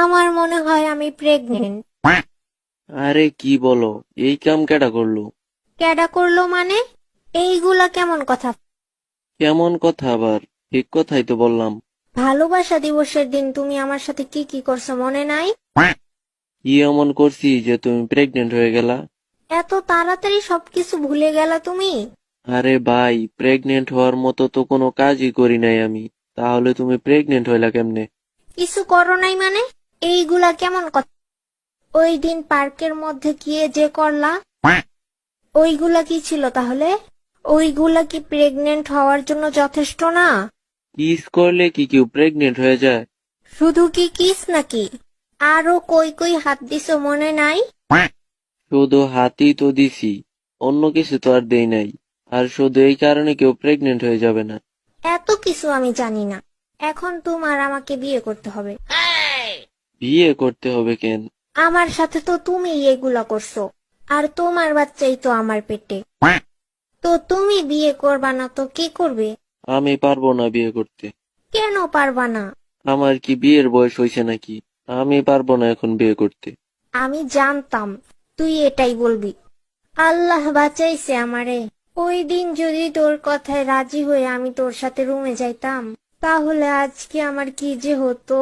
আমার মনে হয় আমি প্রেগনেন্ট। আরে কি বলো, এই কাম কেডা করলো? কেডা করলো মানে? এইগুলা কেমন কথা? কেমন কথা আবার? ঠিক কথাই তো বললাম। ভালোবাসা দিবসের দিন তুমি আমার সাথে কি কি করছো মনে নাই? কি এমন করছি যে তুমি প্রেগনেন্ট হয়ে গেলা? এত তাড়াতাড়ি সবকিছু ভুলে গেলা তুমি? আরে ভাই, প্রেগনেন্ট হওয়ার মতো তো কোনো কাজই করি নাই আমি। তাহলে তুমি প্রেগনেন্ট হইলা কেমনে? কিছু করো নাই মানে? এইগুলা কেমন কথা? ওই দিন পার্কের মধ্যে গিয়ে যে করলা, ওইগুলা কি ছিল তাহলে? ওইগুলা কি প্রেগনেন্ট হওয়ার জন্য যথেষ্ট না? কিস করলে কি কেউ প্রেগনেন্ট হয়ে যায়? শুধু কি কিস নাকি আরো কই কই হাত দিছো মনে নাই? শুধু হাতই তো দিছি, অন্য কিছু তো আর দেই নাই। আর শুধু এই কারণে কেউ প্রেগনেন্ট হয়ে যাবে না। এত কিছু আমি জানি না। এখন তোমার আমাকে বিয়ে করতে হবে। বিয়ে করতে হবে কেন? আমার সাথে তো তুমি এগুলা করছো, আর তোমার বাচ্চাই তো আমার পেটে। তো তুমি বিয়ে করবা না তো কে করবে? আমি পারবো না বিয়ে করতে। কেন পারবা না? আমার কি বিয়ের বয়স হয়েছে নাকি? আমি পারবো না এখন বিয়ে করতে। আমি জানতাম তুই এটাই বলবি। আল্লাহ বাঁচাইছে আমারে। ওই দিন যদি তোর কথায় রাজি হয়ে আমি তোর সাথে রুমে যাইতাম, তাহলে আজকে আমার কি যে হতো।